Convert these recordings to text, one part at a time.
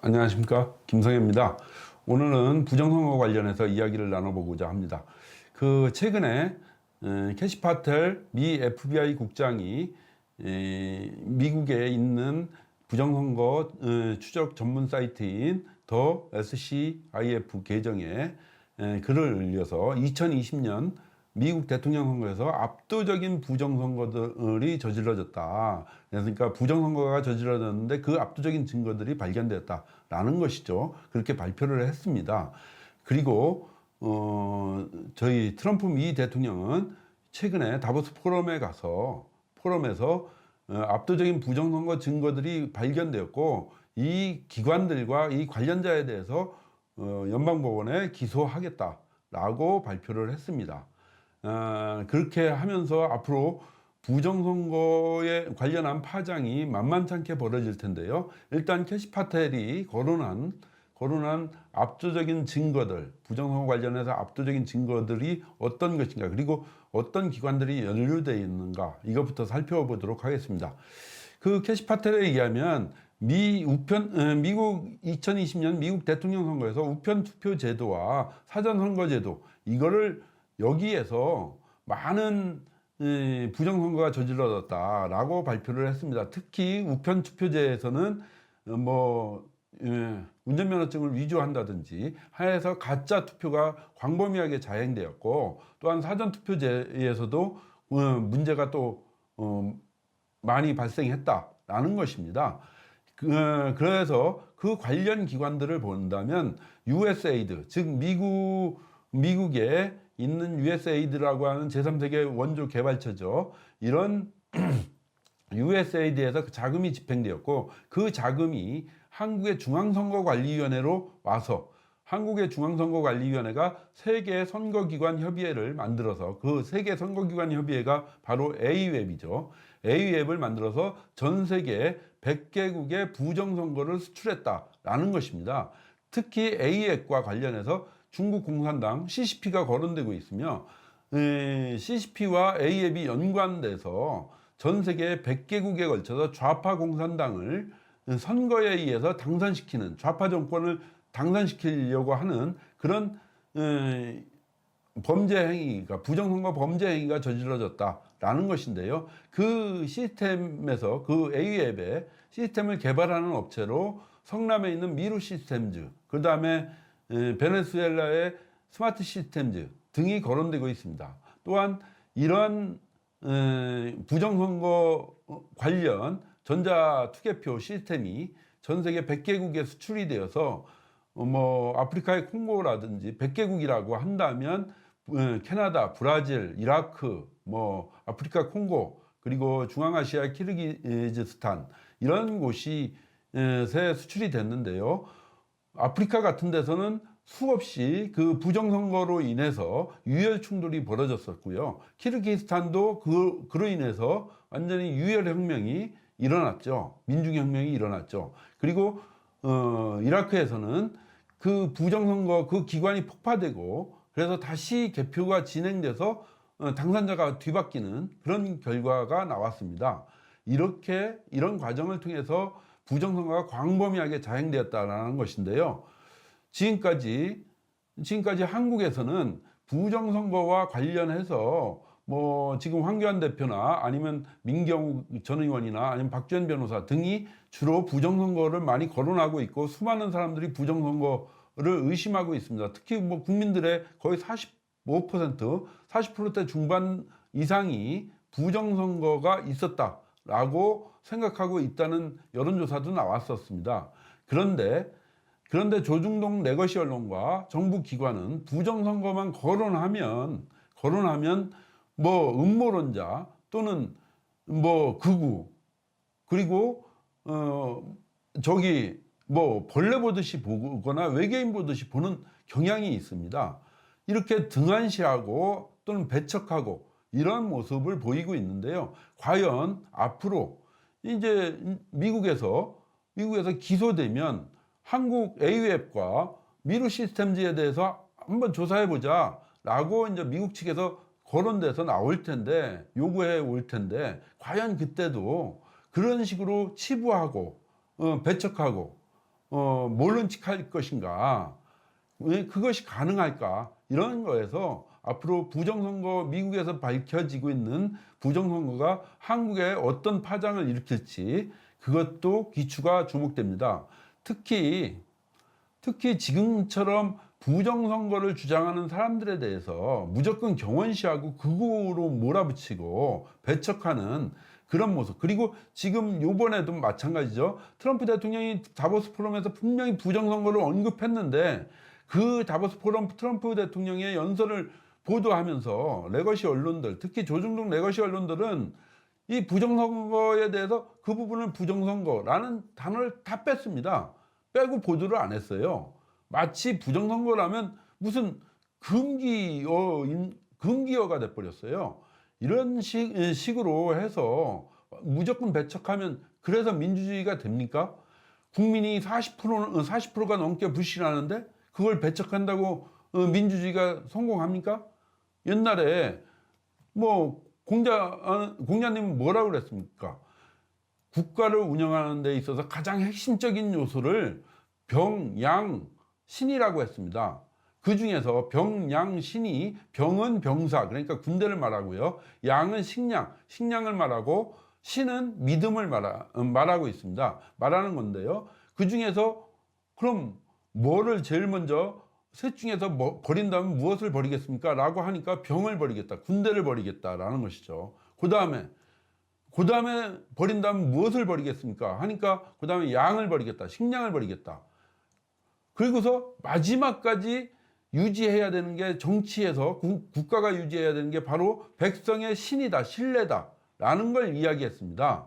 안녕하십니까, 김성현입니다. 오늘은 부정선거 관련해서 이야기를 나눠보고자 합니다. 최근에 캐시 파텔 미 FBI 국장이 미국에 있는 부정선거 추적 전문 사이트인 더 SCIF 계정에 글을 올려서 2020년 미국 대통령 선거에서 압도적인 부정선거들이 저질러졌다. 그러니까 부정선거가 저질러졌는데 그 압도적인 증거들이 발견되었다라는 것이죠. 그렇게 발표를 했습니다. 그리고 저희 트럼프 미 대통령은 최근에 다보스 포럼에 가서 압도적인 부정선거 증거들이 발견되었고 이 기관들과 이 관련자에 대해서 연방법원에 기소하겠다라고 발표를 했습니다. 그렇게 하면서 앞으로 부정선거에 관련한 파장이 만만찮게 벌어질 텐데요. 일단 캐시 파텔이 거론한 압도적인 증거들, 부정선거 관련해서 압도적인 증거들이 어떤 것인가, 그리고 어떤 기관들이 연루되어 있는가, 이것부터 살펴보도록 하겠습니다. 캐시 파텔에 의하면 미국 2020년 미국 대통령 선거에서 우편 투표 제도와 사전 선거 제도, 이거를 여기에서 많은 부정선거가 저질러졌다라고 발표를 했습니다. 특히 우편 투표제에서는 운전면허증을 위조한다든지 하여서 가짜 투표가 광범위하게 자행되었고, 또한 사전 투표제에서도 문제가 또 많이 발생했다라는 것입니다. 그래서 그 관련 기관들을 본다면 USAID, 즉 미국에 있는 USAID라고 하는 제3세계 원조 개발처죠. 이런 USAID에서 자금이 집행되었고, 그 자금이 한국의 중앙선거관리위원회로 와서 한국의 중앙선거관리위원회가 세계 선거기관 협의회를 만들어서, 그 세계 선거기관 협의회가 바로 A웹이죠. A웹을 만들어서 전 세계 100개국의 부정선거를 수출했다라는 것입니다. 특히 A웹과 관련해서 중국 공산당 CCP가 거론되고 있으며, CCP와 A앱이 연관돼서 전 세계 100개국에 걸쳐서 좌파 공산당을 선거에 의해서 당선시키는, 좌파 정권을 당선시키려고 하는 그런 범죄 행위가, 부정선거 범죄 행위가 저질러졌다라는 것인데요. 그 시스템에서, 그 A앱의 시스템을 개발하는 업체로 성남에 있는 미루 시스템즈, 그 다음에 베네수엘라의 스마트 시스템즈 등이 거론되고 있습니다. 또한 이러한 부정선거 관련 전자투개표 시스템이 전 세계 100개국에 수출이 되어서 아프리카의 콩고라든지 100개국이라고 한다면 캐나다, 브라질, 이라크, 아프리카 콩고, 그리고 중앙아시아 키르기즈스탄, 이런 곳이 수출이 됐는데요. 아프리카 같은 데서는 수없이 그 부정선거로 인해서 유혈 충돌이 벌어졌었고요. 키르기스탄도 그로 인해서 완전히 유혈혁명이 일어났죠. 민중혁명이 일어났죠. 그리고 이라크에서는 그 부정선거 그 기관이 폭파되고, 그래서 다시 개표가 진행돼서 당선자가 뒤바뀌는 그런 결과가 나왔습니다. 이런 과정을 통해서 부정선거가 광범위하게 자행되었다는 것인데요. 지금까지 한국에서는 부정선거와 관련해서 지금 황교안 대표나 아니면 민경욱 전 의원이나 아니면 박주현 변호사 등이 주로 부정선거를 많이 거론하고 있고, 수많은 사람들이 부정선거를 의심하고 있습니다. 특히 국민들의 거의 40%대 중반 이상이 부정선거가 있었다라고 생각하고 있다는 여론조사도 나왔었습니다. 그런데 조중동 내거시 언론과 정부 기관은 부정선거만 거론하면 음모론자 또는 극우, 그리고 벌레 보듯이 보거나 외계인 보듯이 보는 경향이 있습니다. 이렇게 등한시하고 또는 배척하고 이런 모습을 보이고 있는데요. 과연 앞으로 이제 미국에서 기소되면 한국 A웹과 미루 시스템즈에 대해서 한번 조사해보자 라고 이제 미국 측에서 거론돼서 나올 텐데, 요구해 올 텐데, 과연 그때도 그런 식으로 치부하고 배척하고 모른 척할 것인가? 왜 그것이 가능할까? 이런 거에서 앞으로 부정선거, 미국에서 밝혀지고 있는 부정선거가 한국에 어떤 파장을 일으킬지 그것도 귀추가 주목됩니다. 특히 지금처럼 부정선거를 주장하는 사람들에 대해서 무조건 경원시하고 극우로 몰아붙이고 배척하는 그런 모습. 그리고 지금 요번에도 마찬가지죠. 트럼프 대통령이 다보스 포럼에서 분명히 부정선거를 언급했는데 그 다보스 포럼 트럼프 대통령의 연설을 보도하면서 레거시 언론들, 특히 조중동 레거시 언론들은 이 부정선거에 대해서 그 부분을 부정선거라는 단어를 다 뺐습니다. 빼고 보도를 안 했어요. 마치 부정선거라면 무슨 금기어가 돼버렸어요. 이런 식으로 해서 무조건 배척하면 그래서 민주주의가 됩니까? 국민이 40%가 넘게 불신하는데 그걸 배척한다고 민주주의가 성공합니까? 옛날에 뭐 공자님은 뭐라고 그랬습니까? 국가를 운영하는 데 있어서 가장 핵심적인 요소를 병, 신이라고 했습니다. 그 중에서 병, 신이, 병은 병사, 그러니까 군대를 말하고요. 양은 식량을 말하고, 신은 믿음을 말하고 있습니다. 말하는 건데요. 그 중에서 그럼 뭐를 제일 먼저 셋 중에서 버린다면 무엇을 버리겠습니까? 라고 하니까 병을 버리겠다, 군대를 버리겠다라는 것이죠. 그 다음에 버린다면 무엇을 버리겠습니까? 하니까 그 다음에 양을 버리겠다, 식량을 버리겠다. 그리고서 마지막까지 유지해야 되는 게 정치에서 국가가 유지해야 되는 게 바로 백성의 신이다, 신뢰다라는 걸 이야기했습니다.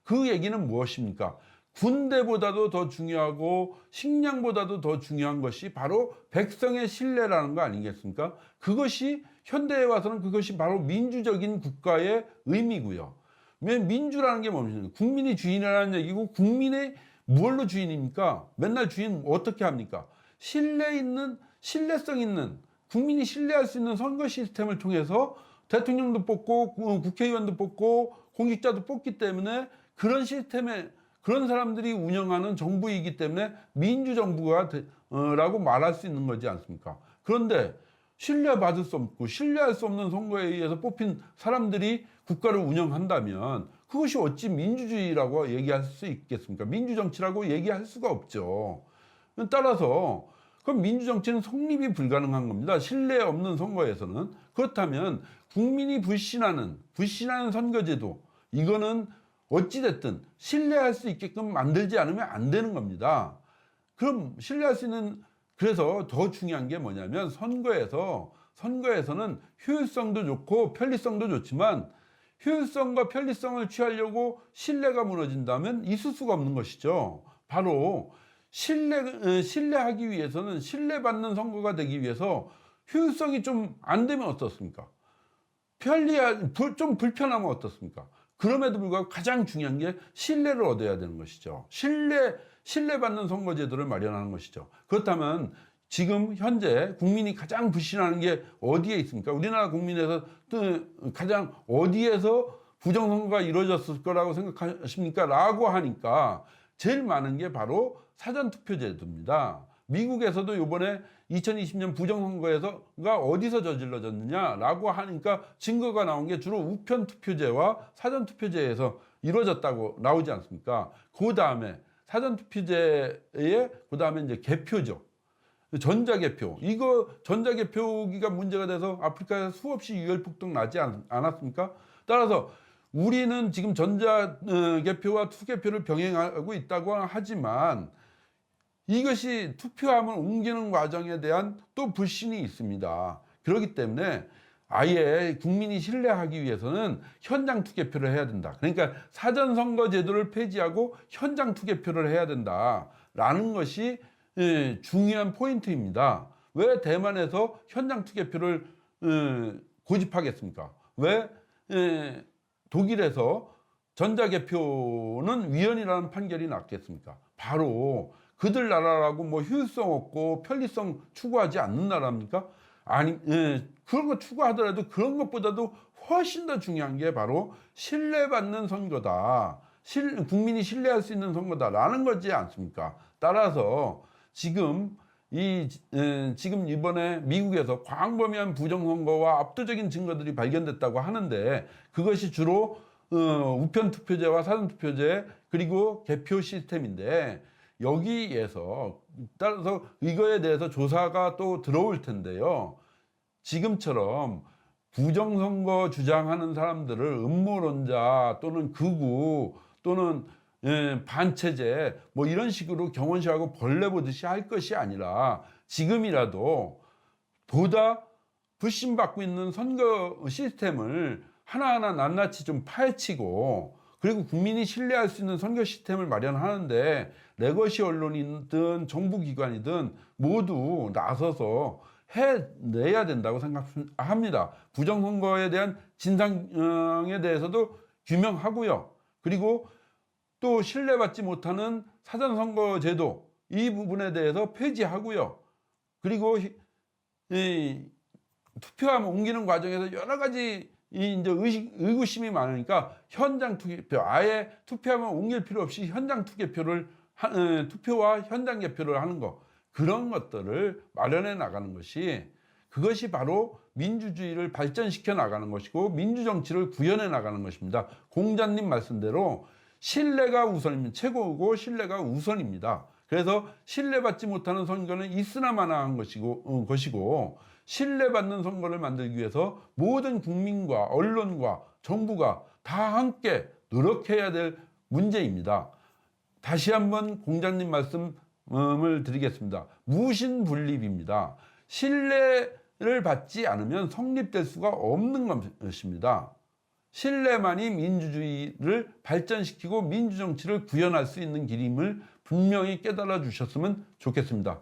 그 얘기는 무엇입니까? 군대보다도 더 중요하고 식량보다도 더 중요한 것이 바로 백성의 신뢰라는 거 아니겠습니까? 그것이 현대에 와서는 그것이 바로 민주적인 국가의 의미고요. 왜 민주라는 게 뭡니까? 국민이 주인이라는 얘기고, 국민의 뭘로 주인입니까? 맨날 주인 어떻게 합니까? 신뢰성 있는, 국민이 신뢰할 수 있는 선거 시스템을 통해서 대통령도 뽑고 국회의원도 뽑고 공직자도 뽑기 때문에 그런 시스템에 그런 사람들이 운영하는 정부이기 때문에 민주정부가 라고 말할 수 있는 거지 않습니까? 그런데 신뢰받을 수 없고 신뢰할 수 없는 선거에 의해서 뽑힌 사람들이 국가를 운영한다면 그것이 어찌 민주주의라고 얘기할 수 있겠습니까? 민주정치라고 얘기할 수가 없죠. 따라서 그럼 민주정치는 성립이 불가능한 겁니다. 신뢰 없는 선거에서는. 그렇다면 국민이 불신하는 선거제도, 이거는 어찌됐든 신뢰할 수 있게끔 만들지 않으면 안 되는 겁니다. 그럼 신뢰할 수 있는, 그래서 더 중요한 게 뭐냐면 선거에서는 효율성도 좋고 편리성도 좋지만 효율성과 편리성을 취하려고 신뢰가 무너진다면 있을 수가 없는 것이죠. 바로 신뢰하기 위해서는, 신뢰받는 선거가 되기 위해서 효율성이 좀 안 되면 어떻습니까? 좀 불편하면 어떻습니까? 그럼에도 불구하고 가장 중요한 게 신뢰를 얻어야 되는 것이죠. 신뢰받는 선거제도를 마련하는 것이죠. 그렇다면 지금 현재 국민이 가장 불신하는 게 어디에 있습니까? 우리나라 국민에서 가장 어디에서 부정선거가 이루어졌을 거라고 생각하십니까? 라고 하니까 제일 많은 게 바로 사전투표제도입니다. 미국에서도 이번에 2020년 부정선거가 어디서 저질러졌느냐라고 하니까 증거가 나온 게 주로 우편투표제와 사전투표제에서 이루어졌다고 나오지 않습니까? 그 다음에 사전투표제에 그 다음에 이제 개표죠. 전자개표. 이거 전자개표기가 문제가 돼서 아프리카에서 수없이 유혈폭동 나지 않았습니까? 따라서 우리는 지금 전자개표와 투개표를 병행하고 있다고 하지만 이것이 투표함을 옮기는 과정에 대한 또 불신이 있습니다. 그렇기 때문에 아예 국민이 신뢰하기 위해서는 현장 투개표를 해야 된다. 그러니까 사전선거제도를 폐지하고 현장 투개표를 해야 된다라는 것이 중요한 포인트입니다. 왜 대만에서 현장 투개표를 고집하겠습니까? 왜 독일에서 전자개표는 위헌이라는 판결이 났겠습니까? 바로 그들 나라라고 뭐 효율성 없고 편리성 추구하지 않는 나라입니까? 아니, 그런 거 추구하더라도 그런 것보다도 훨씬 더 중요한 게 바로 신뢰받는 선거다. 국민이 신뢰할 수 있는 선거다라는 거지 않습니까? 따라서 지금 지금 이번에 미국에서 광범위한 부정선거와 압도적인 증거들이 발견됐다고 하는데, 그것이 주로 우편 투표제와 사전 투표제 그리고 개표 시스템인데, 여기에서 따라서 이거에 대해서 조사가 또 들어올 텐데요. 지금처럼 부정선거 주장하는 사람들을 음모론자 또는 극우 또는 반체제 뭐 이런 식으로 경원시하고 벌레 보듯이 할 것이 아니라, 지금이라도 보다 불신받고 있는 선거 시스템을 하나하나 낱낱이 좀 파헤치고, 그리고 국민이 신뢰할 수 있는 선거 시스템을 마련하는데 레거시 언론이든 정부기관이든 모두 나서서 해내야 된다고 생각합니다. 부정선거에 대한 진상에 대해서도 규명하고요. 그리고 또 신뢰받지 못하는 사전선거제도 이 부분에 대해서 폐지하고요. 그리고 투표함 옮기는 과정에서 여러 가지 이제 의구심이 많으니까 현장 투표, 아예 투표함을 옮길 필요 없이 현장 투표와 현장 개표를 하는 거, 그런 것들을 마련해 나가는 것이, 그것이 바로 민주주의를 발전시켜 나가는 것이고 민주정치를 구현해 나가는 것입니다. 공자님 말씀대로 신뢰가 우선입니다. 최고고 신뢰가 우선입니다. 그래서 신뢰받지 못하는 선거는 있으나 마나한 것이고 신뢰받는 선거를 만들기 위해서 모든 국민과 언론과 정부가 다 함께 노력해야 될 문제입니다. 다시 한번 공자님 말씀을 드리겠습니다. 무신분립입니다. 신뢰를 받지 않으면 성립될 수가 없는 것입니다. 신뢰만이 민주주의를 발전시키고 민주정치를 구현할 수 있는 길임을 분명히 깨달아 주셨으면 좋겠습니다.